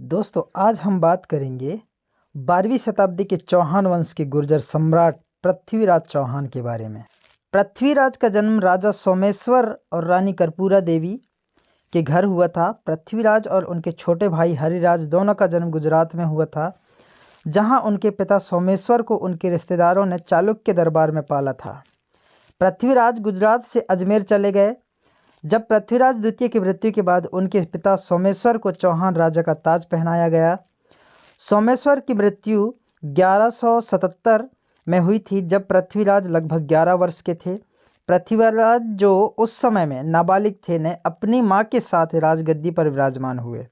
दोस्तों आज हम बात करेंगे 12वीं शताब्दी के चौहान वंश के गुर्जर सम्राट पृथ्वीराज चौहान के बारे में। पृथ्वीराज का जन्म राजा सोमेश्वर और रानी कर्पूरा देवी के घर हुआ था। पृथ्वीराज और उनके छोटे भाई हरिराज दोनों का जन्म गुजरात में हुआ था, जहां उनके पिता सोमेश्वर को उनके रिश्तेदारों ने चालुक्य दरबार में पाला था। पृथ्वीराज गुजरात से अजमेर चले गए। जब पृथ्वीराज द्वितीय की मृत्यु के बाद उनके पिता सोमेश्वर को चौहान राजा का ताज पहनाया गया। सोमेश्वर की मृत्यु 1177 में हुई थी, जब पृथ्वीराज लगभग 11 वर्ष के थे। पृथ्वीराज, जो उस समय में नाबालिग थे, ने अपनी मां के साथ राजगद्दी पर विराजमान हुए।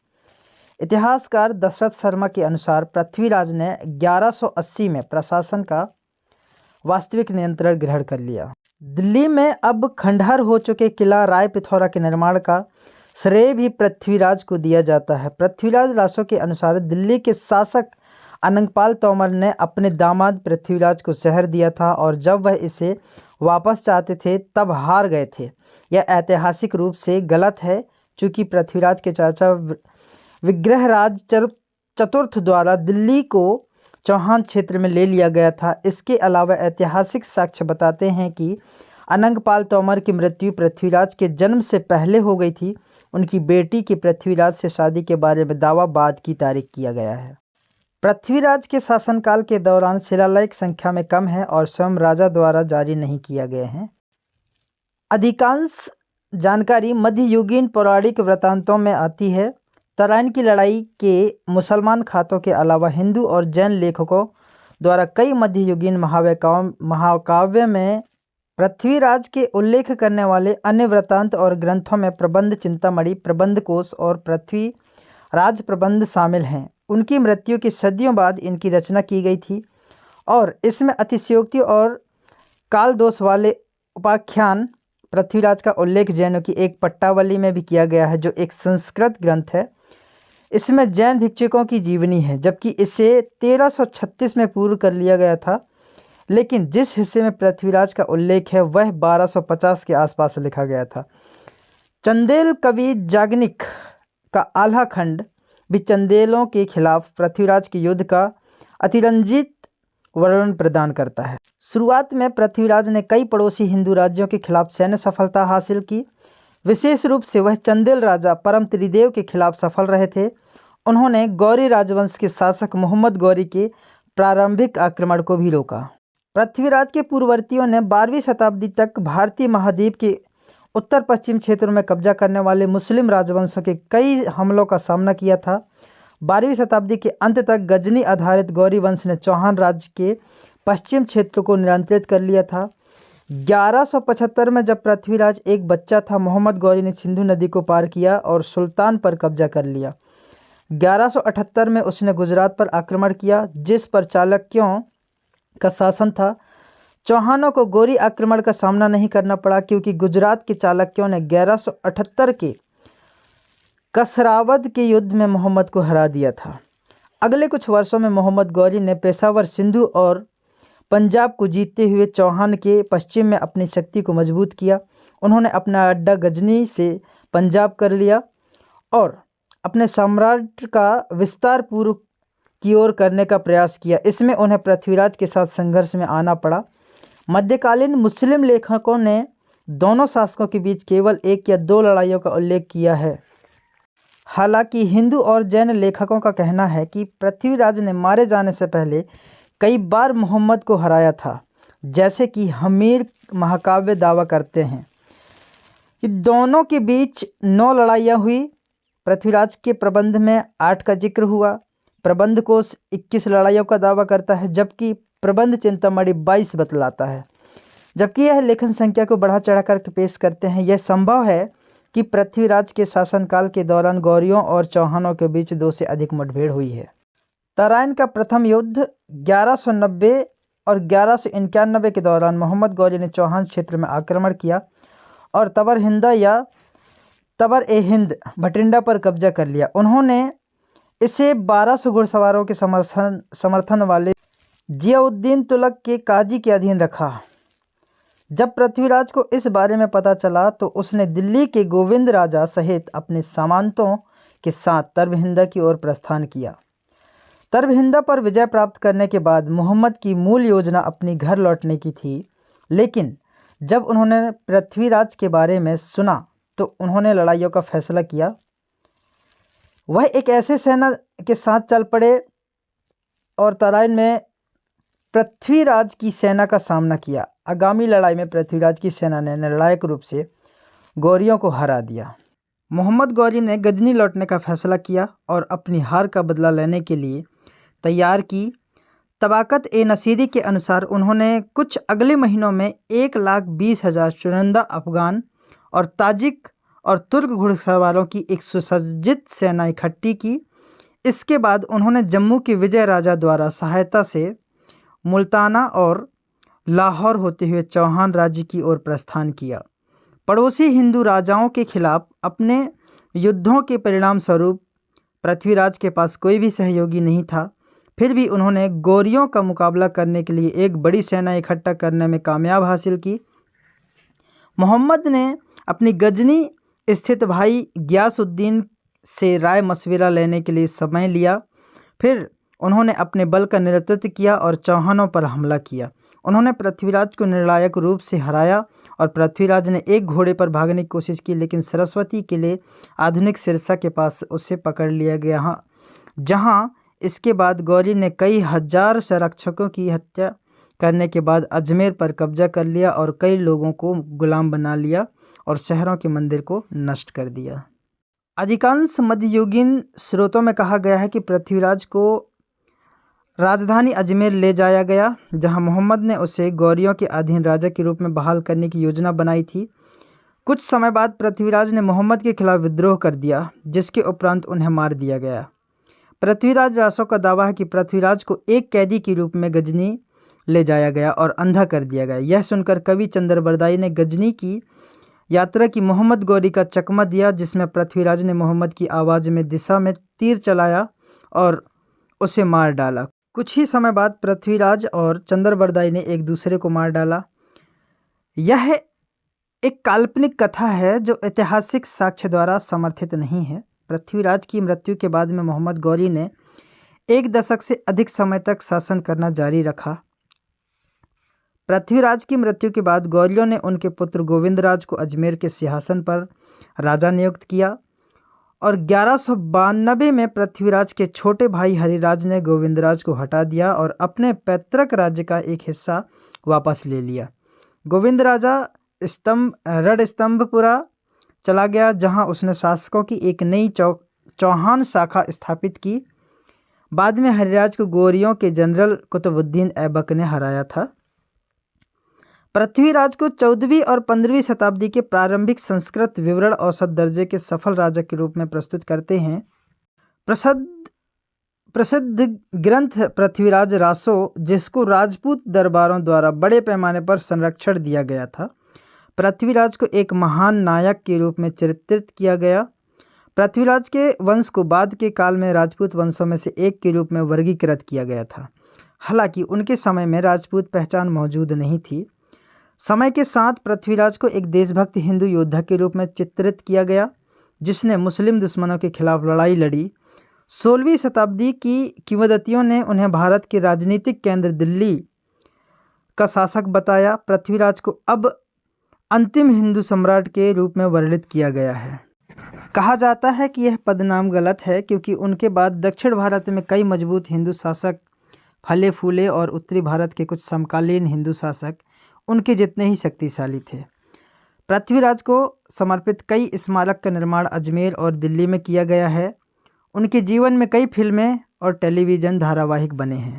इतिहासकार दशरथ शर्मा के अनुसार पृथ्वीराज ने 1180 में प्रशासन का वास्तविक नियंत्रण ग्रहण कर लिया। दिल्ली में अब खंडहर हो चुके किला राय पिथौरा के निर्माण का श्रेय भी पृथ्वीराज को दिया जाता है। पृथ्वीराज रासों के अनुसार दिल्ली के शासक अनंगपाल तोमर ने अपने दामाद पृथ्वीराज को शहर दिया था, और जब वह इसे वापस चाहते थे तब हार गए थे। यह ऐतिहासिक रूप से गलत है, चूँकि पृथ्वीराज के चाचा विग्रहराज चतुर्थ द्वारा दिल्ली को चौहान क्षेत्र में ले लिया गया था। इसके अलावा ऐतिहासिक साक्ष्य बताते हैं कि अनंगपाल तोमर की मृत्यु पृथ्वीराज के जन्म से पहले हो गई थी। उनकी बेटी की पृथ्वीराज से शादी के बारे में दावा बाद की तारीख किया गया है। पृथ्वीराज के शासनकाल के दौरान शिलालेख संख्या में कम है और स्वयं राजा द्वारा जारी नहीं किया गए हैं। अधिकांश जानकारी मध्ययुगीन पौराणिक वृत्तांतों में आती है। तराइन की लड़ाई के मुसलमान खातों के अलावा हिंदू और जैन लेखकों द्वारा कई मध्ययुगीन महाकाव्य में पृथ्वीराज के उल्लेख करने वाले अन्य वृत्तांत और ग्रंथों में प्रबंध चिंतामणि, प्रबंध कोश और पृथ्वीराज प्रबंध शामिल हैं। उनकी मृत्यु के सदियों बाद इनकी रचना की गई थी, और इसमें अतिशयोक्ति और काल दोष वाले उपाख्यान पृथ्वीराज का उल्लेख जैनों की एक पट्टावली में भी किया गया है, जो एक संस्कृत ग्रंथ है। इसमें जैन भिक्षुकों की जीवनी है, जबकि इसे 1336 में पूर्ण कर लिया गया था, लेकिन जिस हिस्से में पृथ्वीराज का उल्लेख है वह 1250 के आसपास लिखा गया था। चंदेल कवि जागनिक का आल्हा खंड भी चंदेलों के खिलाफ पृथ्वीराज के युद्ध का अतिरंजित वर्णन प्रदान करता है। शुरुआत में पृथ्वीराज ने कई पड़ोसी हिंदू राज्यों के खिलाफ सैन्य सफलता हासिल की। विशेष रूप से वह चंदेल राजा परम त्रिदेव के खिलाफ सफल रहे थे। उन्होंने गौरी राजवंश के शासक मोहम्मद गौरी के प्रारंभिक आक्रमण को भी रोका। पृथ्वीराज के पूर्ववर्तियों ने 12वीं शताब्दी तक भारतीय महाद्वीप के उत्तर पश्चिम क्षेत्रों में कब्जा करने वाले मुस्लिम राजवंशों के कई हमलों का सामना किया था। 12वीं शताब्दी के अंत तक गजनी आधारित गौरी वंश ने चौहान राज्य के पश्चिम क्षेत्र को नियंत्रित कर लिया था। 1175 में जब पृथ्वीराज एक बच्चा था, मोहम्मद गौरी ने सिंधु नदी को पार किया और सुल्तान पर कब्जा कर लिया। 1178 में उसने गुजरात पर आक्रमण किया, जिस पर चालुक्यों का शासन था। चौहानों को गौरी आक्रमण का सामना नहीं करना पड़ा, क्योंकि गुजरात के चालुक्यों ने 1178 के कसरावद के युद्ध में मोहम्मद को हरा दिया था। अगले कुछ वर्षों में मोहम्मद गौरी ने पेशावर, सिंधु और पंजाब को जीतते हुए चौहान के पश्चिम में अपनी शक्ति को मजबूत किया। उन्होंने अपना अड्डा गजनी से पंजाब कर लिया और अपने साम्राज्य का विस्तार पूर्व की ओर करने का प्रयास किया। इसमें उन्हें पृथ्वीराज के साथ संघर्ष में आना पड़ा। मध्यकालीन मुस्लिम लेखकों ने दोनों शासकों के बीच केवल एक या दो लड़ाइयों का उल्लेख किया है। हालांकि हिंदू और जैन लेखकों का कहना है कि पृथ्वीराज ने मारे जाने से पहले कई बार मोहम्मद को हराया था, जैसे कि हमीर महाकाव्य दावा करते हैं कि दोनों के बीच 9 लड़ाइयाँ हुई। पृथ्वीराज के प्रबंध में 8 का जिक्र हुआ। प्रबंध कोश 21 लड़ाइयों का दावा करता है, जबकि प्रबंध चिंतामणि 22 बतलाता है। जबकि यह लेखन संख्या को बढ़ा चढ़ाकर पेश करते हैं। यह संभव है कि पृथ्वीराज के शासनकाल के दौरान गौरियों और चौहानों के बीच 2 से अधिक मुठभेड़ हुई है। तराइन का प्रथम युद्ध 1190 और 1191 के दौरान मोहम्मद गौरी ने चौहान क्षेत्र में आक्रमण किया और तबर-ए-हिंद या तबर-ए-हिंद भटिंडा पर कब्जा कर लिया। उन्होंने इसे 1200 घुड़सवारों के समर्थन वाले जियाउद्दीन तुगलक के काजी के अधीन रखा। जब पृथ्वीराज को इस बारे में पता चला तो उसने दिल्ली के गोविंद राजा सहित अपने सामंतों के साथ तरबहिंदा की ओर प्रस्थान किया। तरबहिंदा पर विजय प्राप्त करने के बाद मोहम्मद की मूल योजना अपनी घर लौटने की थी, लेकिन जब उन्होंने पृथ्वीराज के बारे में सुना तो उन्होंने लड़ाइयों का फैसला किया। वह एक ऐसे सेना के साथ चल पड़े और तराइन में पृथ्वीराज की सेना का सामना किया। आगामी लड़ाई में पृथ्वीराज की सेना ने निर्णायक रूप से गौरियों को हरा दिया। मोहम्मद गौरी ने गजनी लौटने का फैसला किया और अपनी हार का बदला लेने के लिए तैयार की। तबाकत ए नसीरी के अनुसार उन्होंने कुछ अगले महीनों में 1,20,000 चुनिंदा अफगान और ताजिक और तुर्क घुड़सवारों की एक सुसज्जित सेना इकट्ठी की। इसके बाद उन्होंने जम्मू के विजय राजा द्वारा सहायता से मुल्ताना और लाहौर होते हुए चौहान राज्य की ओर प्रस्थान किया। पड़ोसी हिंदू राजाओं के खिलाफ अपने युद्धों के परिणाम स्वरूप पृथ्वीराज के पास कोई भी सहयोगी नहीं था। फिर भी उन्होंने गौरियों का मुकाबला करने के लिए एक बड़ी सेना इकट्ठा करने में कामयाब हासिल की। मोहम्मद ने अपनी गजनी स्थित भाई गियासुद्दीन से राय मशविरा लेने के लिए समय लिया। फिर उन्होंने अपने बल का नेतृत्व किया और चौहानों पर हमला किया। उन्होंने पृथ्वीराज को निर्णायक रूप से हराया और पृथ्वीराज ने एक घोड़े पर भागने की कोशिश की, लेकिन सरस्वती किले आधुनिक सिरसा के पास उसे पकड़ लिया गया, जहां इसके बाद गौरी ने कई हजार संरक्षकों की हत्या करने के बाद अजमेर पर कब्जा कर लिया और कई लोगों को गुलाम बना लिया और शहरों के मंदिर को नष्ट कर दिया। अधिकांश मध्ययुगीन स्रोतों में कहा गया है कि पृथ्वीराज को राजधानी अजमेर ले जाया गया, जहां मोहम्मद ने उसे गौरियों के अधीन राजा के रूप में बहाल करने की योजना बनाई थी। कुछ समय बाद पृथ्वीराज ने मोहम्मद के खिलाफ विद्रोह कर दिया, जिसके उपरांत उन्हें मार दिया गया। पृथ्वीराज रासों का दावा है कि पृथ्वीराज को एक कैदी के रूप में गजनी ले जाया गया और अंधा कर दिया गया। यह सुनकर कवि चंद्रबरदाई ने गजनी की यात्रा की मोहम्मद गौरी का चकमा दिया, जिसमें पृथ्वीराज ने मोहम्मद की आवाज़ में दिशा में तीर चलाया और उसे मार डाला। कुछ ही समय बाद पृथ्वीराज और चंद्रबरदाई ने एक दूसरे को मार डाला। यह एक काल्पनिक कथा है जो ऐतिहासिक साक्ष्य द्वारा समर्थित नहीं है। पृथ्वीराज की मृत्यु के बाद में मोहम्मद गौरी ने 1 दशक से अधिक समय तक शासन करना जारी रखा। पृथ्वीराज की मृत्यु के बाद गौरियों ने उनके पुत्र गोविंदराज को अजमेर के सिंहासन पर राजा नियुक्त किया और 1192 में पृथ्वीराज के छोटे भाई हरिराज ने गोविंदराज को हटा दिया और अपने पैतृक राज्य का एक हिस्सा वापस ले लिया। गोविंदराजा रणस्तंभपुरा चला गया, जहां उसने शासकों की एक नई चौहान शाखा स्थापित की। बाद में हरिराज को गौरियों के जनरल कुतुबुद्दीन ऐबक ने हराया था। पृथ्वीराज को 14वीं और 15वीं शताब्दी के प्रारंभिक संस्कृत विवरण औसत दर्जे के सफल राजा के रूप में प्रस्तुत करते हैं। प्रसिद्ध ग्रंथ पृथ्वीराज रासो, जिसको राजपूत दरबारों द्वारा बड़े पैमाने पर संरक्षण दिया गया था, पृथ्वीराज को एक महान नायक के रूप में चित्रित किया गया। पृथ्वीराज के वंश को बाद के काल में राजपूत वंशों में से एक के रूप में वर्गीकृत किया गया था। हालांकि उनके समय में राजपूत पहचान मौजूद नहीं थी। समय के साथ पृथ्वीराज को एक देशभक्त हिंदू योद्धा के रूप में चित्रित किया गया, जिसने मुस्लिम दुश्मनों के खिलाफ लड़ाई लड़ी। 16वीं शताब्दी की किंवदंतियों ने उन्हें भारत के राजनीतिक केंद्र दिल्ली का शासक बताया। पृथ्वीराज को अब अंतिम हिंदू सम्राट के रूप में वर्णित किया गया है। कहा जाता है कि यह पदनाम गलत है, क्योंकि उनके बाद दक्षिण भारत में कई मजबूत हिंदू शासक फले फूले और उत्तरी भारत के कुछ समकालीन हिंदू शासक उनके जितने ही शक्तिशाली थे। पृथ्वीराज को समर्पित कई स्मारक का निर्माण अजमेर और दिल्ली में किया गया है। उनके जीवन में कई फिल्में और टेलीविज़न धारावाहिक बने हैं।